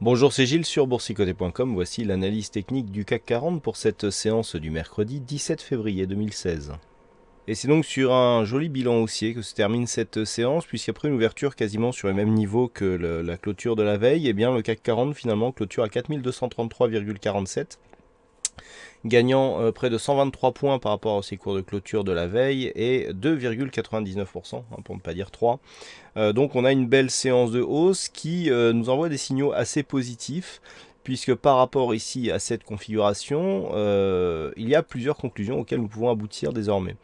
Bonjour, c'est Gilles sur boursicoté.com. Voici l'analyse technique du CAC 40 pour cette séance du mercredi 17 février 2016. Et c'est donc sur un joli bilan haussier que se termine cette séance, puisqu'après une ouverture quasiment sur les mêmes niveaux que la clôture de la veille, eh bien le CAC 40 finalement clôture à 4233,47, gagnant près de 123 points par rapport à ses cours de clôture de la veille et 2,99%, pour ne pas dire 3. Donc on a une belle séance de hausse qui nous envoie des signaux assez positifs, puisque par rapport ici à cette configuration, il y a plusieurs conclusions auxquelles nous pouvons aboutir désormais.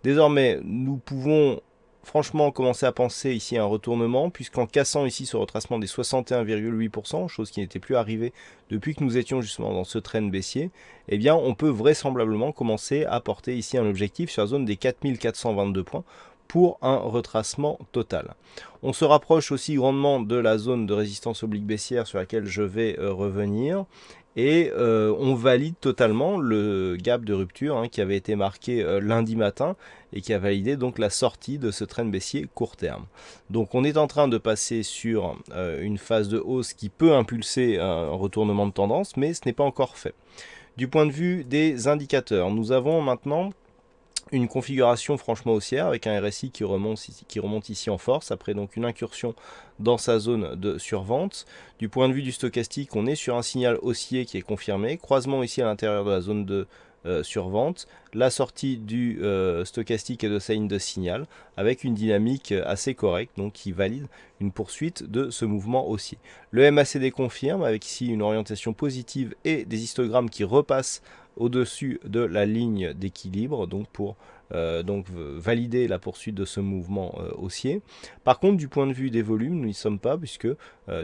Désormais, nous pouvons franchement commencer à penser ici à un retournement, puisqu'en cassant ici ce retracement des 61,8%, chose qui n'était plus arrivée depuis que nous étions justement dans ce trend baissier, eh bien on peut vraisemblablement commencer à porter ici un objectif sur la zone des 4422 points pour un retracement total. On se rapproche aussi grandement de la zone de résistance oblique baissière sur laquelle je vais revenir. Et on valide totalement le gap de rupture qui avait été marqué lundi matin et qui a validé donc la sortie de ce trend baissier court terme. Donc on est en train de passer sur une phase de hausse qui peut impulser un retournement de tendance, mais ce n'est pas encore fait. Du point de vue des indicateurs, nous avons maintenant une configuration franchement haussière avec un RSI qui remonte ici en force après donc une incursion dans sa zone de survente. Du point de vue du stochastique, on est sur un signal haussier qui est confirmé, croisement ici à l'intérieur de la zone de survente, la sortie du stochastique et de sa ligne de signal avec une dynamique assez correcte, donc qui valide une poursuite de ce mouvement haussier. Le MACD confirme avec ici une orientation positive et des histogrammes qui repassent au-dessus de la ligne d'équilibre, donc pour valider la poursuite de ce mouvement haussier. Par contre, du point de vue des volumes, nous n'y sommes pas, puisque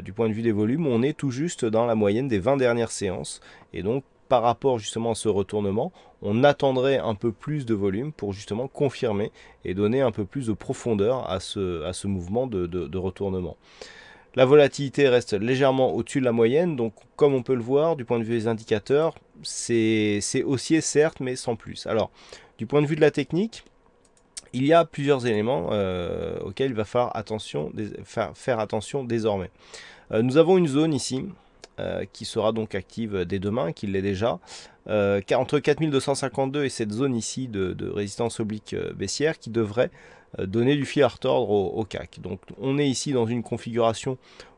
du point de vue des volumes, on est tout juste dans la moyenne des 20 dernières séances, et donc par rapport justement à ce retournement, on attendrait un peu plus de volume pour justement confirmer et donner un peu plus de profondeur à ce mouvement de retournement. La volatilité reste légèrement au-dessus de la moyenne, donc comme on peut le voir du point de vue des indicateurs, c'est haussier certes, mais sans plus. Alors, du point de vue de la technique, il y a plusieurs éléments auxquels il va falloir faire attention désormais. Nous avons une zone ici qui sera donc active dès demain, qui l'est déjà, entre 4252 et cette zone ici de résistance oblique baissière qui devrait donner du fil à retordre au CAC. Donc on est ici dans une configuration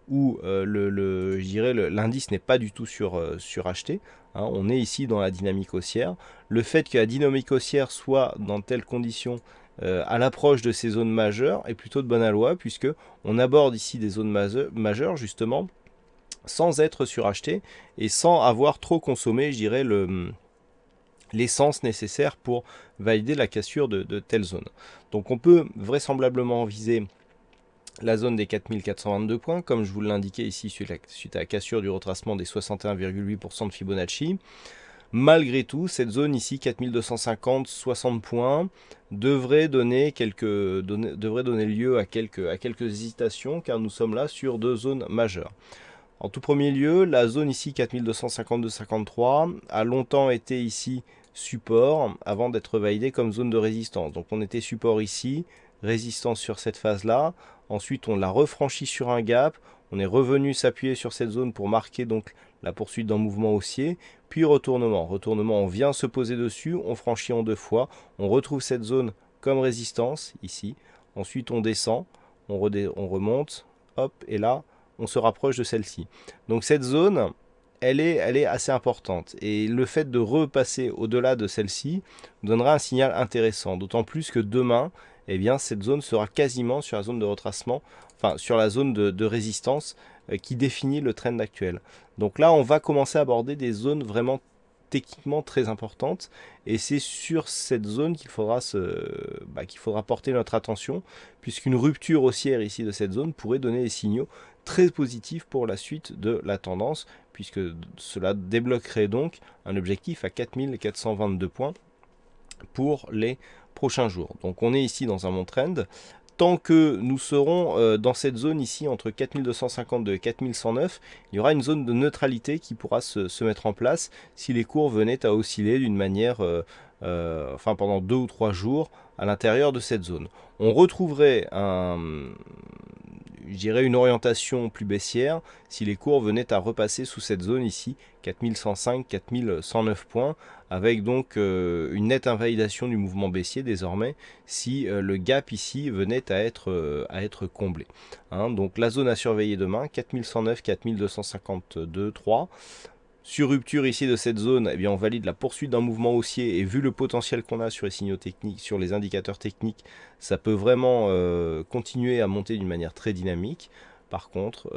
où l'indice n'est pas du tout suracheté. On est ici dans la dynamique haussière. Le fait que la dynamique haussière soit dans telles conditions à l'approche de ces zones majeures est plutôt de bon aloi, puisque on aborde ici des zones majeures justement sans être suracheté et sans avoir trop consommé, je dirais, l'essence nécessaire pour valider la cassure de telle zone. Donc on peut vraisemblablement viser la zone des 4422 points, comme je vous l'indiquais ici suite à la cassure du retracement des 61,8% de Fibonacci. Malgré tout, cette zone ici, 4250-60 points, devrait donner lieu à quelques hésitations, car nous sommes là sur deux zones majeures. En tout premier lieu, la zone ici 4252-53 a longtemps été ici support avant d'être validée comme zone de résistance. Donc on était support ici, résistance sur cette phase-là. Ensuite on l'a refranchi sur un gap. On est revenu s'appuyer sur cette zone pour marquer donc la poursuite d'un mouvement haussier. Puis retournement. Retournement, on vient se poser dessus, on franchit en deux fois. On retrouve cette zone comme résistance ici. Ensuite on descend, on remonte, hop, et là on se rapproche de celle-ci. Donc cette zone, elle est assez importante. Et le fait de repasser au-delà de celle-ci donnera un signal intéressant. D'autant plus que demain, eh bien, cette zone sera quasiment sur la zone de retracement, enfin sur la zone de résistance qui définit le trend actuel. Donc là, on va commencer à aborder des zones vraiment techniquement très importantes. Et c'est sur cette zone qu'il faudra porter notre attention, puisqu'une rupture haussière ici de cette zone pourrait donner des signaux très positif pour la suite de la tendance, puisque cela débloquerait donc un objectif à 4422 points pour les prochains jours. Donc on est ici dans un bon trend. Tant que nous serons dans cette zone ici entre 4252 et 4109, il y aura une zone de neutralité qui pourra se mettre en place si les cours venaient à osciller d'une manière, pendant 2 ou 3 jours à l'intérieur de cette zone. On retrouverait je dirais une orientation plus baissière si les cours venaient à repasser sous cette zone ici, 4105, 4109 points, avec donc une nette invalidation du mouvement baissier désormais si le gap ici venait à être comblé. Hein, donc la zone à surveiller demain, 4109, 4252, 3. Sur rupture ici de cette zone, eh bien on valide la poursuite d'un mouvement haussier et vu le potentiel qu'on a sur les signaux techniques, sur les indicateurs techniques, ça peut vraiment continuer à monter d'une manière très dynamique. Par contre,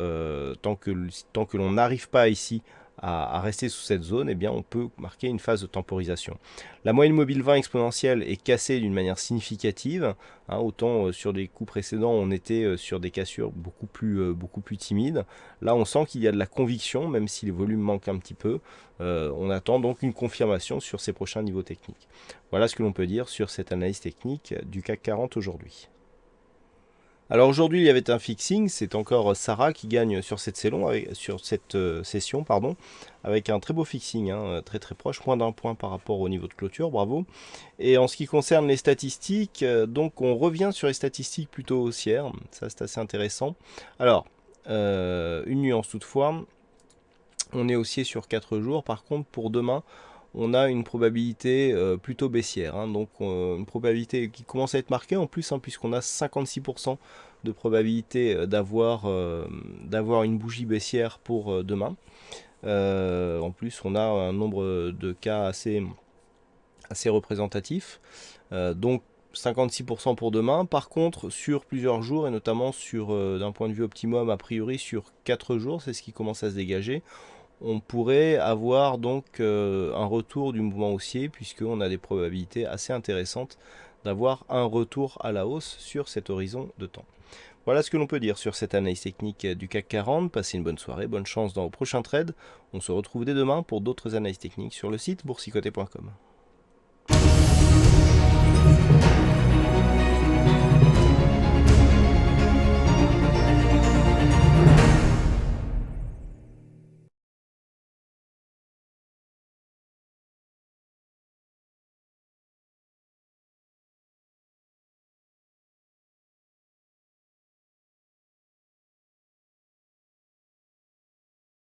tant que l'on n'arrive pas ici à rester sous cette zone, eh bien on peut marquer une phase de temporisation. La moyenne mobile 20 exponentielle est cassée d'une manière significative. Hein, autant sur des coups précédents, on était sur des cassures beaucoup plus timides. Là, on sent qu'il y a de la conviction, même si les volumes manquent un petit peu. On attend donc une confirmation sur ces prochains niveaux techniques. Voilà ce que l'on peut dire sur cette analyse technique du CAC 40 aujourd'hui. Alors aujourd'hui, il y avait un fixing, c'est encore Sarah qui gagne sur cette session, avec un très beau fixing, hein, très très proche, moins d'un point par rapport au niveau de clôture, bravo. Et en ce qui concerne les statistiques, donc on revient sur les statistiques plutôt haussières, ça c'est assez intéressant. Alors, une nuance toutefois, on est haussier sur 4 jours, par contre pour demain, on a une probabilité plutôt baissière, hein, donc une probabilité qui commence à être marquée en plus, hein, puisqu'on a 56% de probabilité d'avoir une bougie baissière pour demain. En plus, on a un nombre de cas assez représentatif, donc 56% pour demain. Par contre, sur plusieurs jours, et notamment sur d'un point de vue optimum, a priori sur 4 jours, c'est ce qui commence à se dégager, on pourrait avoir donc un retour du mouvement haussier, puisqu'on a des probabilités assez intéressantes d'avoir un retour à la hausse sur cet horizon de temps. Voilà ce que l'on peut dire sur cette analyse technique du CAC 40. Passez une bonne soirée, bonne chance dans vos prochains trades. On se retrouve dès demain pour d'autres analyses techniques sur le site boursicoté.com.